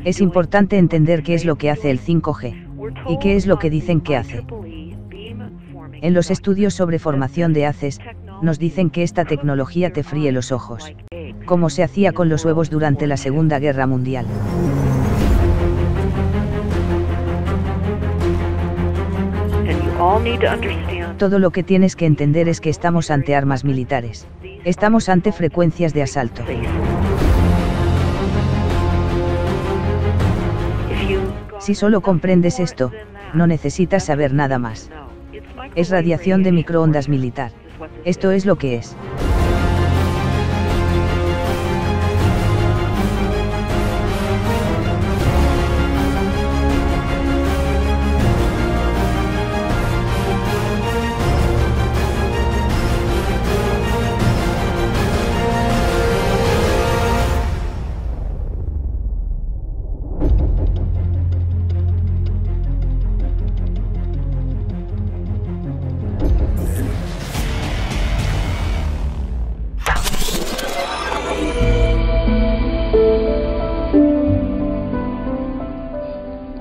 Es importante entender qué es lo que hace el 5G y qué es lo que dicen que hace. En los estudios sobre formación de haces, nos dicen que esta tecnología te fríe los ojos, como se hacía con los huevos durante la Segunda Guerra Mundial. Todo lo que tienes que entender es que estamos ante armas militares. Estamos ante frecuencias de asalto. Si solo comprendes esto, no necesitas saber nada más. Es radiación de microondas militar. Esto es lo que es.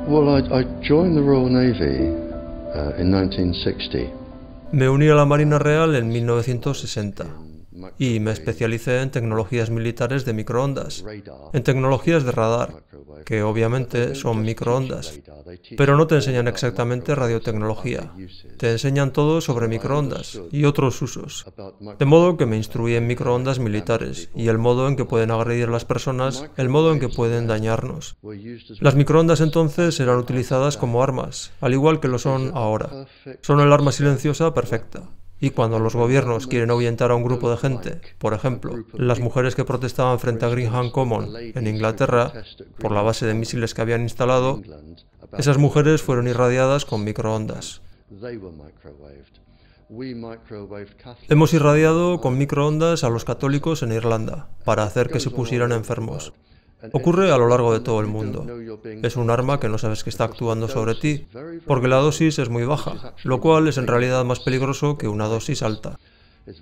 Well, I joined the Royal Navy in 1960. Me uní a la Marina Real en 1960 y me especialicé en tecnologías militares de microondas, en tecnologías de radar, que obviamente son microondas, pero no te enseñan exactamente radiotecnología, te enseñan todo sobre microondas y otros usos, de modo que me instruí en microondas militares y el modo en que pueden agredir a las personas, el modo en que pueden dañarnos. Las microondas entonces eran utilizadas como armas, al igual que lo son ahora. Son el arma silenciosa perfecta. Y cuando los gobiernos quieren ahuyentar a un grupo de gente, por ejemplo, las mujeres que protestaban frente a Greenham Common en Inglaterra por la base de misiles que habían instalado, esas mujeres fueron irradiadas con microondas. Hemos irradiado con microondas a los católicos en Irlanda para hacer que se pusieran enfermos. Ocurre a lo largo de todo el mundo. Es un arma que no sabes que está actuando sobre ti, porque la dosis es muy baja, lo cual es en realidad más peligroso que una dosis alta.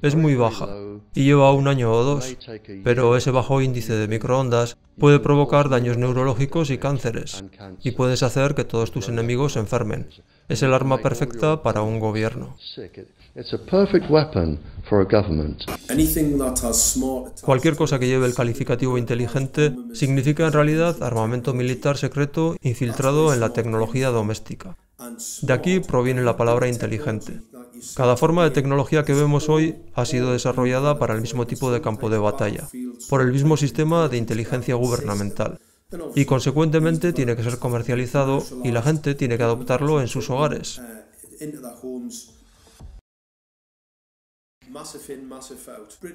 Es muy baja, y lleva 1 año o 2, pero ese bajo índice de microondas puede provocar daños neurológicos y cánceres, y puedes hacer que todos tus enemigos se enfermen. Es el arma perfecta para un gobierno. Cualquier cosa que lleve el calificativo inteligente significa en realidad armamento militar secreto infiltrado en la tecnología doméstica. De aquí proviene la palabra inteligente. Cada forma de tecnología que vemos hoy ha sido desarrollada para el mismo tipo de campo de batalla, por el mismo sistema de inteligencia gubernamental. Y consecuentemente tiene que ser comercializado y la gente tiene que adoptarlo en sus hogares.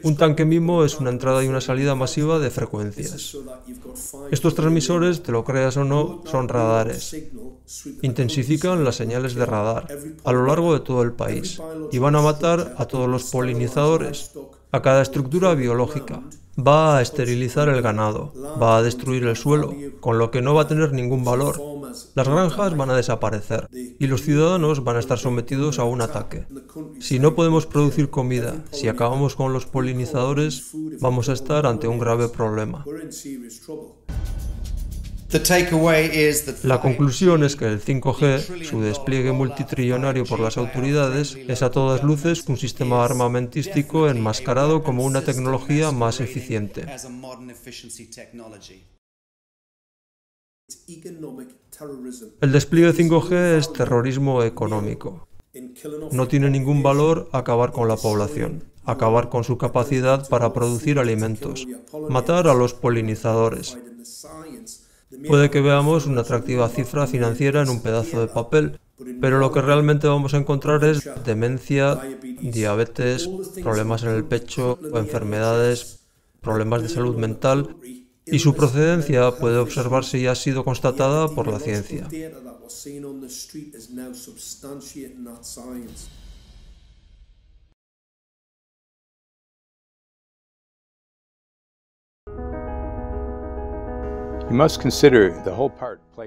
Un tanque MIMO es una entrada y una salida masiva de frecuencias. Estos transmisores, te lo creas o no, son radares. Intensifican las señales de radar a lo largo de todo el país y van a matar a todos los polinizadores, a cada estructura biológica. Va a esterilizar el ganado, va a destruir el suelo, con lo que no va a tener ningún valor. Las granjas van a desaparecer y los ciudadanos van a estar sometidos a un ataque. Si no podemos producir comida, si acabamos con los polinizadores, vamos a estar ante un grave problema. La conclusión es que el 5G, su despliegue multitrillonario por las autoridades, es a todas luces un sistema armamentístico enmascarado como una tecnología más eficiente. El despliegue 5G es terrorismo económico. No tiene ningún valor acabar con la población, acabar con su capacidad para producir alimentos, matar a los polinizadores. Puede que veamos una atractiva cifra financiera en un pedazo de papel, pero lo que realmente vamos a encontrar es demencia, diabetes, problemas en el pecho, enfermedades, problemas de salud mental, y su procedencia puede observarse y ha sido constatada por la ciencia.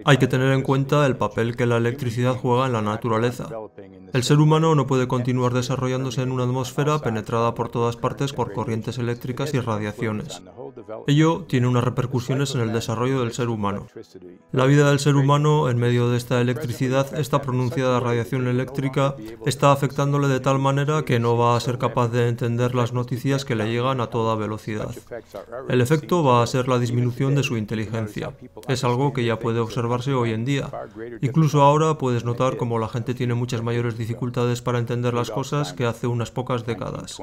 Hay que tener en cuenta el papel que la electricidad juega en la naturaleza. El ser humano no puede continuar desarrollándose en una atmósfera penetrada por todas partes por corrientes eléctricas y radiaciones. Ello tiene unas repercusiones en el desarrollo del ser humano. La vida del ser humano, en medio de esta electricidad, esta pronunciada radiación eléctrica, está afectándole de tal manera que no va a ser capaz de entender las noticias que le llegan a toda velocidad. El efecto va a ser la disminución de su inteligencia. Es algo que ya puede observarse hoy en día. Incluso ahora puedes notar cómo la gente tiene muchas mayores dificultades para entender las cosas que hace unas pocas décadas.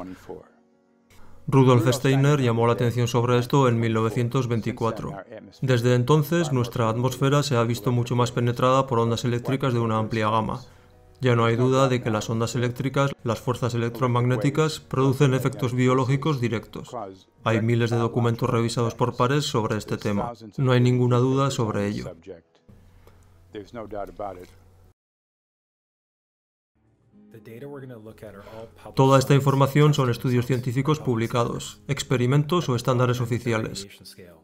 Rudolf Steiner llamó la atención sobre esto en 1924. Desde entonces, nuestra atmósfera se ha visto mucho más penetrada por ondas eléctricas de una amplia gama. Ya no hay duda de que las ondas eléctricas, las fuerzas electromagnéticas, producen efectos biológicos directos. Hay miles de documentos revisados por pares sobre este tema. No hay ninguna duda sobre ello. Toda esta información son estudios científicos publicados, experimentos o estándares oficiales.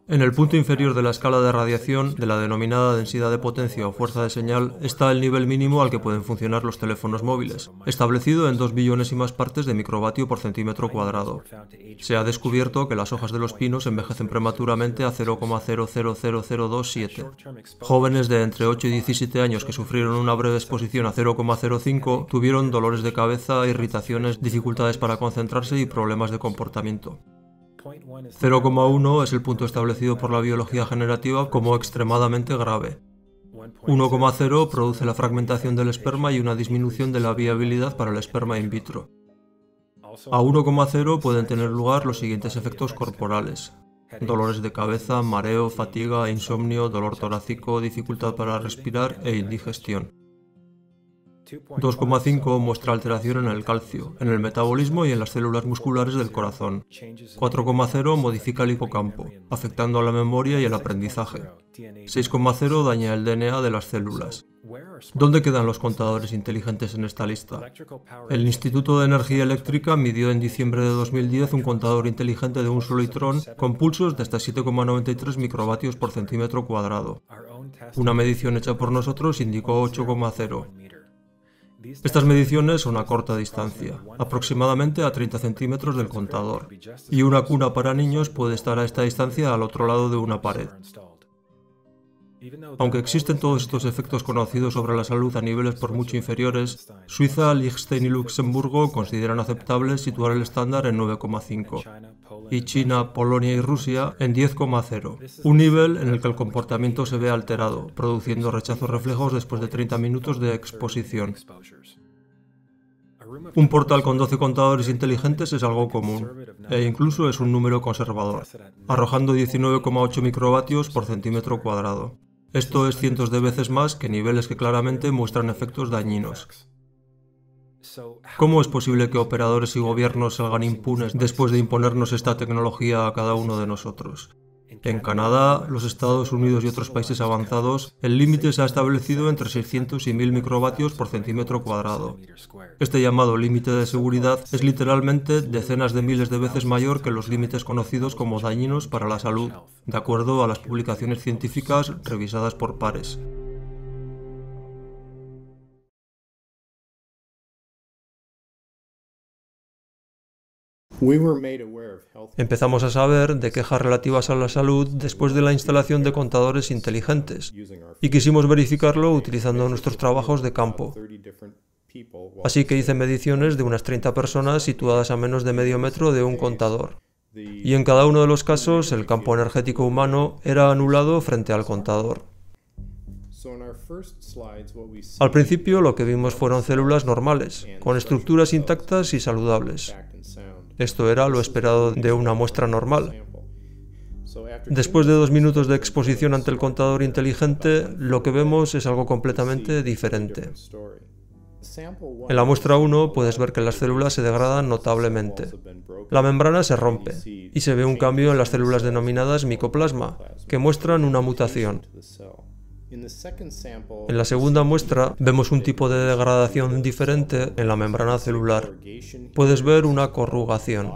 En el punto inferior de la escala de radiación, de la denominada densidad de potencia o fuerza de señal, está el nivel mínimo al que pueden funcionar los teléfonos móviles, establecido en 2 billones y más partes de microvatio por centímetro cuadrado. Se ha descubierto que las hojas de los pinos envejecen prematuramente a 0,000027. Jóvenes de entre 8 y 17 años que sufrieron una breve exposición a 0,05 tuvieron dolores de cabeza, irritaciones, dificultades para concentrarse y problemas de comportamiento. 0,1 es el punto establecido por la biología generativa como extremadamente grave. 1,0 produce la fragmentación del esperma y una disminución de la viabilidad para el esperma in vitro. A 1,0 pueden tener lugar los siguientes efectos corporales: dolores de cabeza, mareo, fatiga, insomnio, dolor torácico, dificultad para respirar e indigestión. 2,5 muestra alteración en el calcio, en el metabolismo y en las células musculares del corazón. 4,0 modifica el hipocampo, afectando a la memoria y el aprendizaje. 6,0 daña el DNA de las células. ¿Dónde quedan los contadores inteligentes en esta lista? El Instituto de Energía Eléctrica midió en diciembre de 2010 un contador inteligente de un solitrón con pulsos de hasta 7,93 microvatios por centímetro cuadrado. Una medición hecha por nosotros indicó 8,0. Estas mediciones son a corta distancia, aproximadamente a 30 centímetros del contador, y una cuna para niños puede estar a esta distancia al otro lado de una pared. Aunque existen todos estos efectos conocidos sobre la salud a niveles por mucho inferiores, Suiza, Liechtenstein y Luxemburgo consideran aceptable situar el estándar en 9,5, y China, Polonia y Rusia en 10,0, un nivel en el que el comportamiento se ve alterado, produciendo rechazos reflejos después de 30 minutos de exposición. Un portal con 12 contadores inteligentes es algo común, e incluso es un número conservador, arrojando 19,8 microvatios por centímetro cuadrado. Esto es cientos de veces más que niveles que claramente muestran efectos dañinos. ¿Cómo es posible que operadores y gobiernos salgan impunes después de imponernos esta tecnología a cada uno de nosotros? En Canadá, los Estados Unidos y otros países avanzados, el límite se ha establecido entre 600 y 1000 microvatios por centímetro cuadrado. Este llamado límite de seguridad es literalmente decenas de miles de veces mayor que los límites conocidos como dañinos para la salud, de acuerdo a las publicaciones científicas revisadas por pares. Empezamos a saber de quejas relativas a la salud después de la instalación de contadores inteligentes, y quisimos verificarlo utilizando nuestros trabajos de campo. Así que hice mediciones de unas 30 personas situadas a menos de medio metro de un contador. Y en cada uno de los casos, el campo energético humano era anulado frente al contador. Al principio lo que vimos fueron células normales, con estructuras intactas y saludables. Esto era lo esperado de una muestra normal. Después de 2 minutos de exposición ante el contador inteligente, lo que vemos es algo completamente diferente. En la muestra 1 puedes ver que las células se degradan notablemente. La membrana se rompe y se ve un cambio en las células denominadas micoplasma, que muestran una mutación. En la segunda muestra vemos un tipo de degradación diferente en la membrana celular. Puedes ver una corrugación,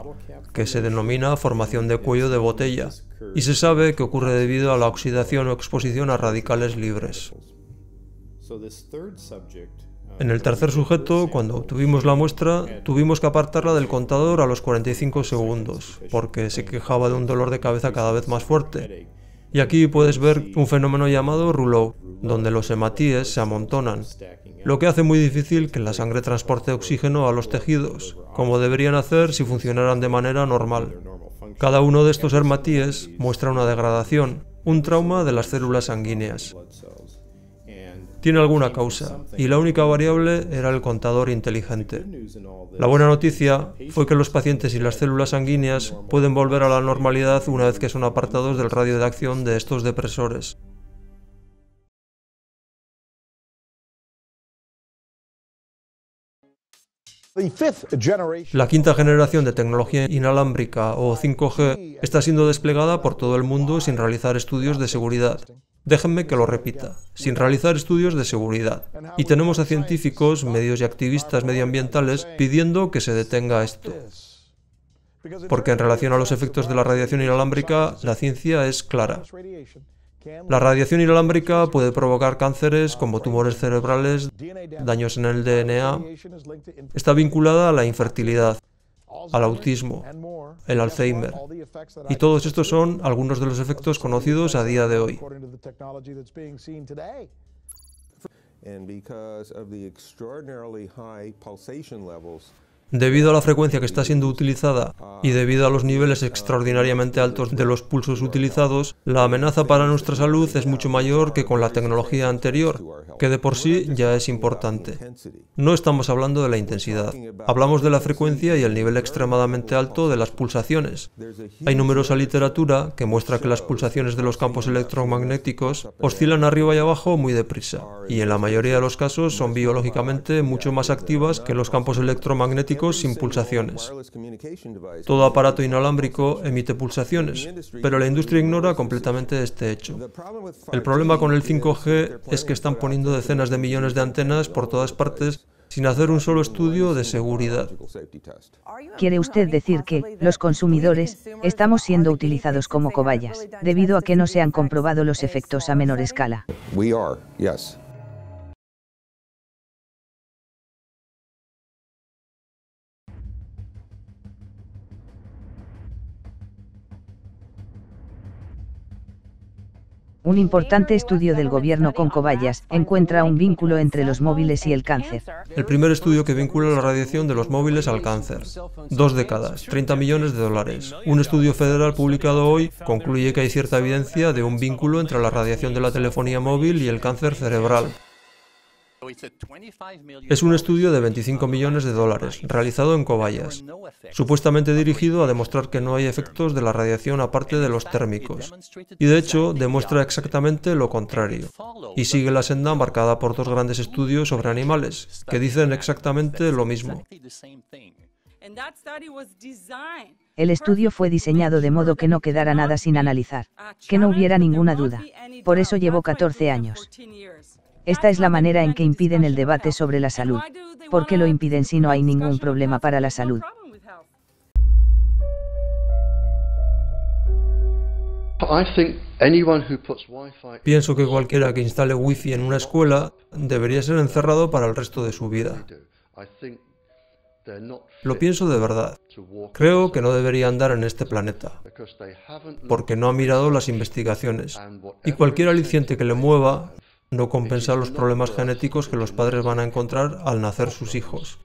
que se denomina formación de cuello de botella, y se sabe que ocurre debido a la oxidación o exposición a radicales libres. En el tercer sujeto, cuando obtuvimos la muestra, tuvimos que apartarla del contador a los 45 segundos, porque se quejaba de un dolor de cabeza cada vez más fuerte. Y aquí puedes ver un fenómeno llamado rouleau, donde los hematíes se amontonan, lo que hace muy difícil que la sangre transporte oxígeno a los tejidos, como deberían hacer si funcionaran de manera normal. Cada uno de estos hematíes muestra una degradación, un trauma de las células sanguíneas. Tiene alguna causa, y la única variable era el contador inteligente. La buena noticia fue que los pacientes y las células sanguíneas pueden volver a la normalidad una vez que son apartados del radio de acción de estos depresores. La quinta generación de tecnología inalámbrica o 5G está siendo desplegada por todo el mundo sin realizar estudios de seguridad. Déjenme que lo repita, sin realizar estudios de seguridad. Y tenemos a científicos, medios y activistas medioambientales pidiendo que se detenga esto. Porque en relación a los efectos de la radiación inalámbrica, la ciencia es clara. La radiación inalámbrica puede provocar cánceres como tumores cerebrales, daños en el DNA, está vinculada a la infertilidad, al autismo, el Alzheimer, y todos estos son algunos de los efectos conocidos a día de hoy. Debido a la frecuencia que está siendo utilizada y debido a los niveles extraordinariamente altos de los pulsos utilizados, la amenaza para nuestra salud es mucho mayor que con la tecnología anterior, que de por sí ya es importante. No estamos hablando de la intensidad, hablamos de la frecuencia y el nivel extremadamente alto de las pulsaciones. Hay numerosa literatura que muestra que las pulsaciones de los campos electromagnéticos oscilan arriba y abajo muy deprisa, y en la mayoría de los casos son biológicamente mucho más activas que los campos electromagnéticos sin pulsaciones. Todo aparato inalámbrico emite pulsaciones, pero la industria ignora completamente este hecho. El problema con el 5G es que están poniendo decenas de millones de antenas por todas partes sin hacer un solo estudio de seguridad. ¿Quiere usted decir que, los consumidores, estamos siendo utilizados como cobayas, debido a que no se han comprobado los efectos a menor escala? Un importante estudio del gobierno con cobayas encuentra un vínculo entre los móviles y el cáncer. El primer estudio que vincula la radiación de los móviles al cáncer. 2 décadas, 30 millones de dólares. Un estudio federal publicado hoy concluye que hay cierta evidencia de un vínculo entre la radiación de la telefonía móvil y el cáncer cerebral. Es un estudio de 25 millones de dólares, realizado en cobayas, supuestamente dirigido a demostrar que no hay efectos de la radiación aparte de los térmicos. Y de hecho, demuestra exactamente lo contrario. Y sigue la senda marcada por 2 grandes estudios sobre animales, que dicen exactamente lo mismo. El estudio fue diseñado de modo que no quedara nada sin analizar, que no hubiera ninguna duda. Por eso llevó 14 años. Esta es la manera en que impiden el debate sobre la salud. ¿Por qué lo impiden si no hay ningún problema para la salud? Pienso que cualquiera que instale Wi-Fi en una escuela debería ser encerrado para el resto de su vida. Lo pienso de verdad. Creo que no debería andar en este planeta, porque no ha mirado las investigaciones. Y cualquier aliciente que le mueva no compensa los problemas genéticos que los padres van a encontrar al nacer sus hijos.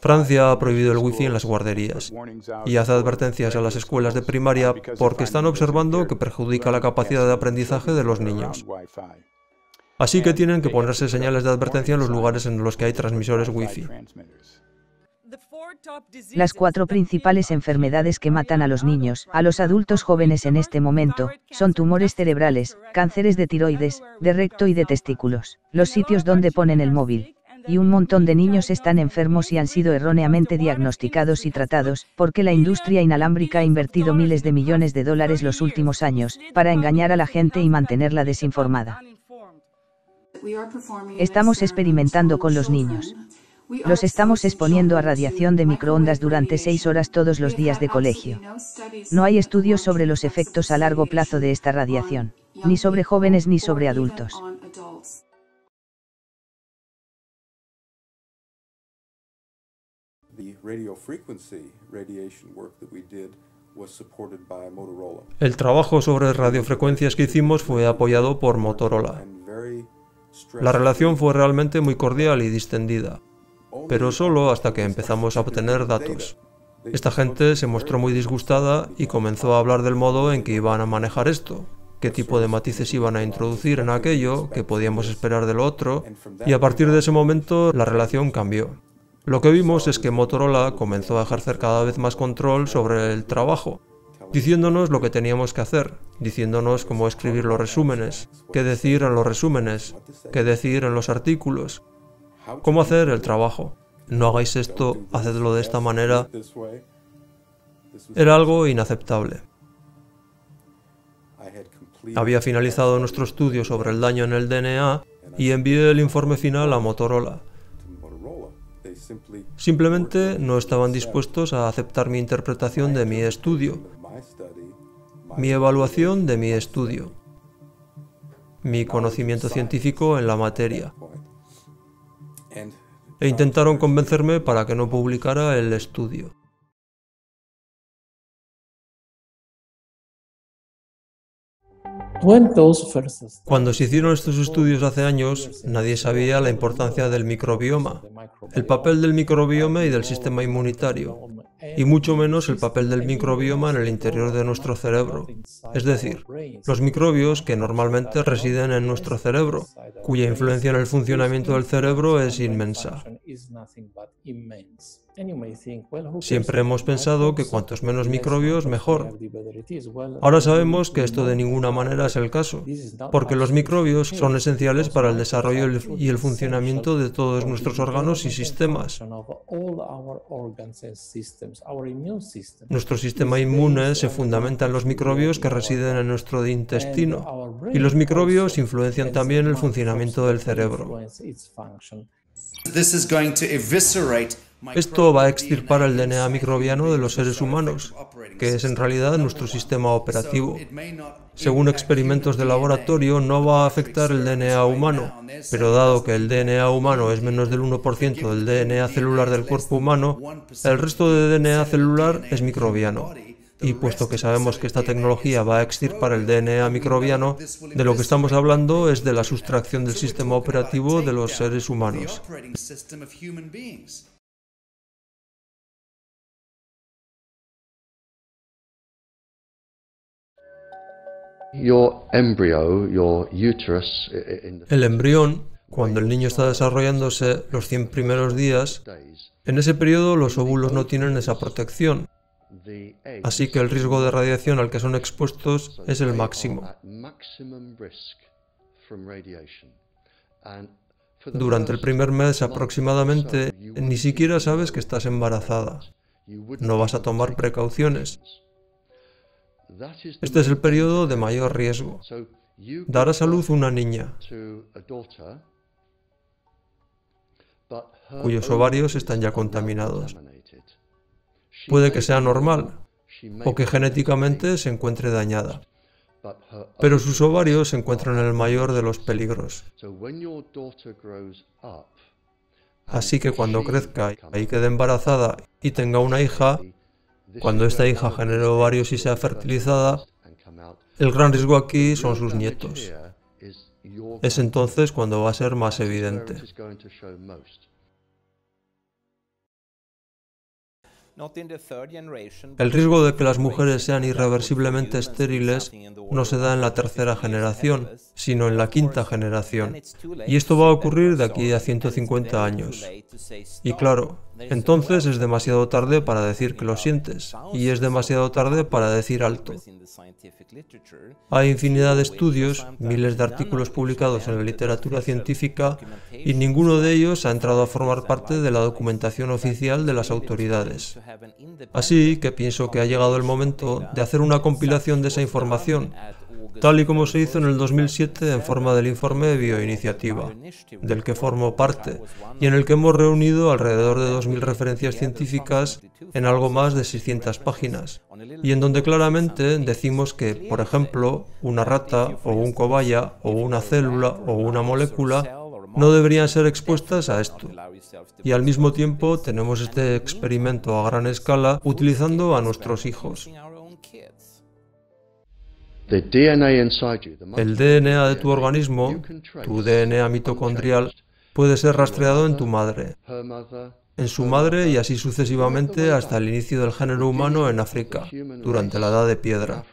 Francia ha prohibido el wifi en las guarderías y hace advertencias a las escuelas de primaria porque están observando que perjudica la capacidad de aprendizaje de los niños. Así que tienen que ponerse señales de advertencia en los lugares en los que hay transmisores wifi. Las 4 principales enfermedades que matan a los niños, a los adultos jóvenes en este momento, son tumores cerebrales, cánceres de tiroides, de recto y de testículos. Los sitios donde ponen el móvil Y un montón de niños están enfermos y han sido erróneamente diagnosticados y tratados, porque la industria inalámbrica ha invertido miles de millones de dólares los últimos años, para engañar a la gente y mantenerla desinformada. Estamos experimentando con los niños. Los estamos exponiendo a radiación de microondas durante 6 horas todos los días de colegio. No hay estudios sobre los efectos a largo plazo de esta radiación, ni sobre jóvenes ni sobre adultos. El trabajo sobre radiofrecuencias que hicimos fue apoyado por Motorola. La relación fue realmente muy cordial y distendida, pero solo hasta que empezamos a obtener datos. Esta gente se mostró muy disgustada y comenzó a hablar del modo en que iban a manejar esto, qué tipo de matices iban a introducir en aquello, qué podíamos esperar del otro, y a partir de ese momento la relación cambió. Lo que vimos es que Motorola comenzó a ejercer cada vez más control sobre el trabajo, diciéndonos lo que teníamos que hacer, diciéndonos cómo escribir los resúmenes, qué decir en los resúmenes, qué decir en los artículos, cómo hacer el trabajo. No hagáis esto, hacedlo de esta manera. Era algo inaceptable. Había finalizado nuestro estudio sobre el daño en el DNA y envié el informe final a Motorola. Simplemente no estaban dispuestos a aceptar mi interpretación de mi estudio, mi evaluación de mi estudio, mi conocimiento científico en la materia. E intentaron convencerme para que no publicara el estudio. Cuando se hicieron estos estudios hace años, nadie sabía la importancia del microbioma, el papel del microbioma y del sistema inmunitario, y mucho menos el papel del microbioma en el interior de nuestro cerebro, es decir, los microbios que normalmente residen en nuestro cerebro, cuya influencia en el funcionamiento del cerebro es inmensa. Siempre hemos pensado que cuantos menos microbios, mejor. Ahora sabemos que esto de ninguna manera es el caso, porque los microbios son esenciales para el desarrollo y el funcionamiento de todos nuestros órganos y sistemas. Nuestro sistema inmune se fundamenta en los microbios que residen en nuestro intestino, y los microbios influencian también el funcionamiento del cerebro. Esto va a extirpar el DNA microbiano de los seres humanos, que es en realidad nuestro sistema operativo. Según experimentos de laboratorio, no va a afectar el DNA humano, pero dado que el DNA humano es menos del 1% del DNA celular del cuerpo humano, el resto de DNA celular es microbiano. Y puesto que sabemos que esta tecnología va a extirpar el DNA microbiano, de lo que estamos hablando es de la sustracción del sistema operativo de los seres humanos. El embrión, cuando el niño está desarrollándose los 100 primeros días, en ese periodo los óvulos no tienen esa protección. Así que el riesgo de radiación al que son expuestos es el máximo. Durante el primer mes aproximadamente, ni siquiera sabes que estás embarazada. No vas a tomar precauciones. Este es el periodo de mayor riesgo. Darás a luz una niña, cuyos ovarios están ya contaminados. Puede que sea normal, o que genéticamente se encuentre dañada, pero sus ovarios se encuentran en el mayor de los peligros. Así que cuando crezca y quede embarazada y tenga una hija, cuando esta hija genere ovarios y sea fertilizada, el gran riesgo aquí son sus nietos. Es entonces cuando va a ser más evidente. El riesgo de que las mujeres sean irreversiblemente estériles no se da en la tercera generación, sino en la quinta generación. Y esto va a ocurrir de aquí a 150 años. Y claro, Entonces es demasiado tarde para decir que lo sientes, y es demasiado tarde para decir alto. Hay infinidad de estudios, miles de artículos publicados en la literatura científica, y ninguno de ellos ha entrado a formar parte de la documentación oficial de las autoridades. Así que pienso que ha llegado el momento de hacer una compilación de esa información, tal y como se hizo en el 2007 en forma del informe de bioiniciativa, del que formo parte, y en el que hemos reunido alrededor de 2.000 referencias científicas en algo más de 600 páginas, y en donde claramente decimos que, por ejemplo, una rata, o un cobaya, o una célula, o una molécula, no deberían ser expuestas a esto. Y al mismo tiempo tenemos este experimento a gran escala utilizando a nuestros hijos. El DNA de tu organismo, tu DNA mitocondrial, puede ser rastreado en tu madre, en su madre y así sucesivamente hasta el inicio del género humano en África, durante la Edad de Piedra.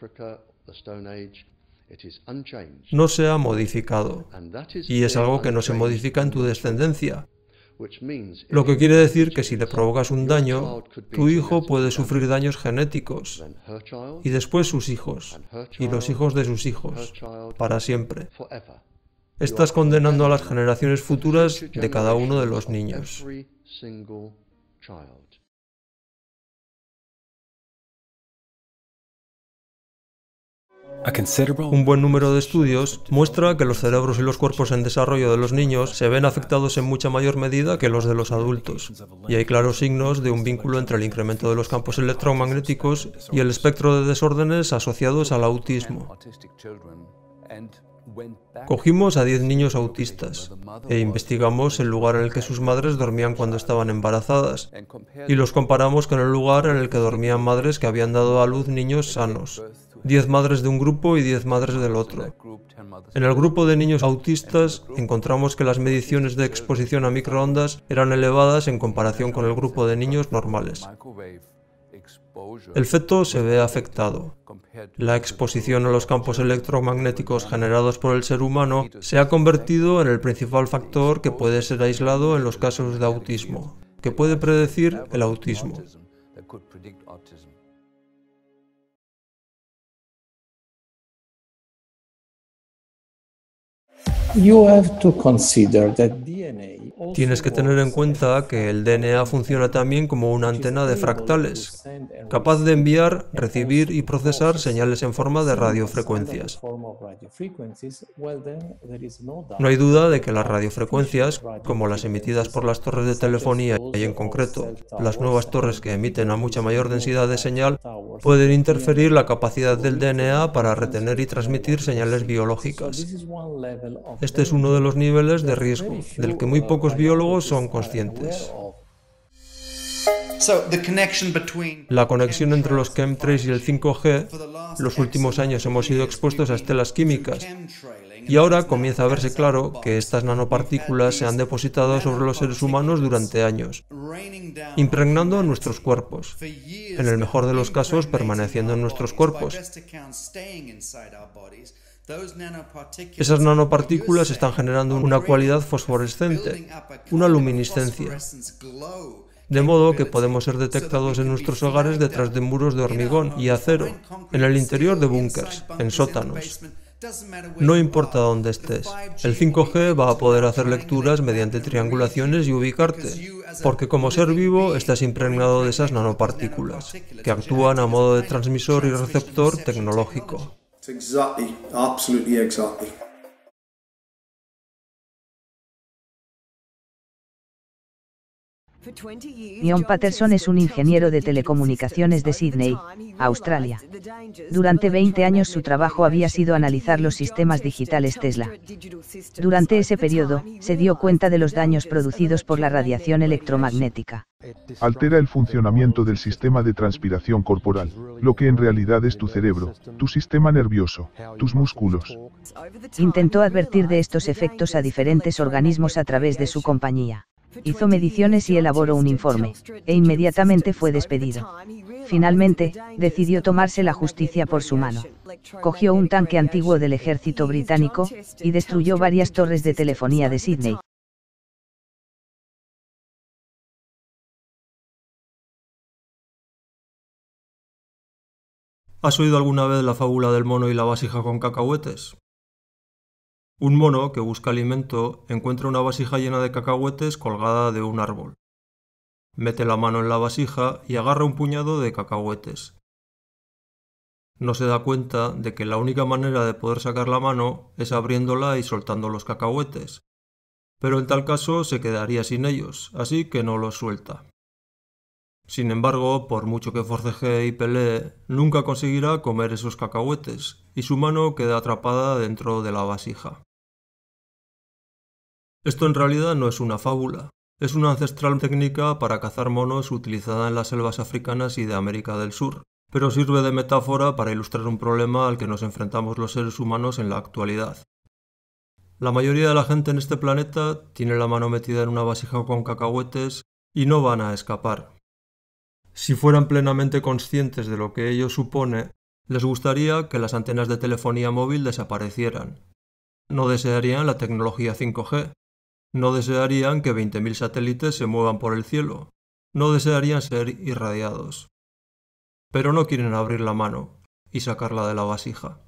No se ha modificado, y es algo que no se modifica en tu descendencia. Lo que quiere decir que si le provocas un daño, tu hijo puede sufrir daños genéticos, y después sus hijos, y los hijos de sus hijos, para siempre. Estás condenando a las generaciones futuras de cada uno de los niños. Un buen número de estudios muestra que los cerebros y los cuerpos en desarrollo de los niños se ven afectados en mucha mayor medida que los de los adultos, y hay claros signos de un vínculo entre el incremento de los campos electromagnéticos y el espectro de desórdenes asociados al autismo. Cogimos a 10 niños autistas e investigamos el lugar en el que sus madres dormían cuando estaban embarazadas, y los comparamos con el lugar en el que dormían madres que habían dado a luz niños sanos. 10 madres de un grupo y 10 madres del otro. En el grupo de niños autistas encontramos que las mediciones de exposición a microondas eran elevadas en comparación con el grupo de niños normales. El feto se ve afectado. La exposición a los campos electromagnéticos generados por el ser humano se ha convertido en el principal factor que puede ser aislado en los casos de autismo, que puede predecir el autismo. Tienes que tener en cuenta que el DNA funciona también como una antena de fractales, capaz de enviar, recibir y procesar señales en forma de radiofrecuencias. No hay duda de que las radiofrecuencias, como las emitidas por las torres de telefonía y en concreto las nuevas torres que emiten a mucha mayor densidad de señal, pueden interferir la capacidad del DNA para retener y transmitir señales biológicas. Este es uno de los niveles de riesgo, del que muy pocos biólogos son conscientes. La conexión entre los chemtrails y el 5G, los últimos años hemos sido expuestos a estelas químicas, y ahora comienza a verse claro que estas nanopartículas se han depositado sobre los seres humanos durante años, impregnando nuestros cuerpos, en el mejor de los casos permaneciendo en nuestros cuerpos. Esas nanopartículas están generando una cualidad fosforescente, una luminiscencia, de modo que podemos ser detectados en nuestros hogares detrás de muros de hormigón y acero, en el interior de búnkers, en sótanos. No importa dónde estés, el 5G va a poder hacer lecturas mediante triangulaciones y ubicarte, porque como ser vivo estás impregnado de esas nanopartículas, que actúan a modo de transmisor y receptor tecnológico. Exactly, absolutely exactly. Ian Patterson es un ingeniero de telecomunicaciones de Sydney, Australia. Durante 20 años su trabajo había sido analizar los sistemas digitales Tesla. Durante ese periodo, se dio cuenta de los daños producidos por la radiación electromagnética. Altera el funcionamiento del sistema de transpiración corporal, lo que en realidad es tu cerebro, tu sistema nervioso, tus músculos. Intentó advertir de estos efectos a diferentes organismos a través de su compañía. Hizo mediciones y elaboró un informe, e inmediatamente fue despedido. Finalmente, decidió tomarse la justicia por su mano. Cogió un tanque antiguo del ejército británico, y destruyó varias torres de telefonía de Sydney. ¿Has oído alguna vez la fábula del mono y la vasija con cacahuetes? Un mono que busca alimento encuentra una vasija llena de cacahuetes colgada de un árbol. Mete la mano en la vasija y agarra un puñado de cacahuetes. No se da cuenta de que la única manera de poder sacar la mano es abriéndola y soltando los cacahuetes, pero en tal caso se quedaría sin ellos, así que no los suelta. Sin embargo, por mucho que forcejee y pelee, nunca conseguirá comer esos cacahuetes, y su mano queda atrapada dentro de la vasija. Esto en realidad no es una fábula, es una ancestral técnica para cazar monos utilizada en las selvas africanas y de América del Sur, pero sirve de metáfora para ilustrar un problema al que nos enfrentamos los seres humanos en la actualidad. La mayoría de la gente en este planeta tiene la mano metida en una vasija con cacahuetes y no van a escapar. Si fueran plenamente conscientes de lo que ello supone, les gustaría que las antenas de telefonía móvil desaparecieran. No desearían la tecnología 5G. No desearían que 20.000 satélites se muevan por el cielo. No desearían ser irradiados. Pero no quieren abrir la mano y sacarla de la vasija.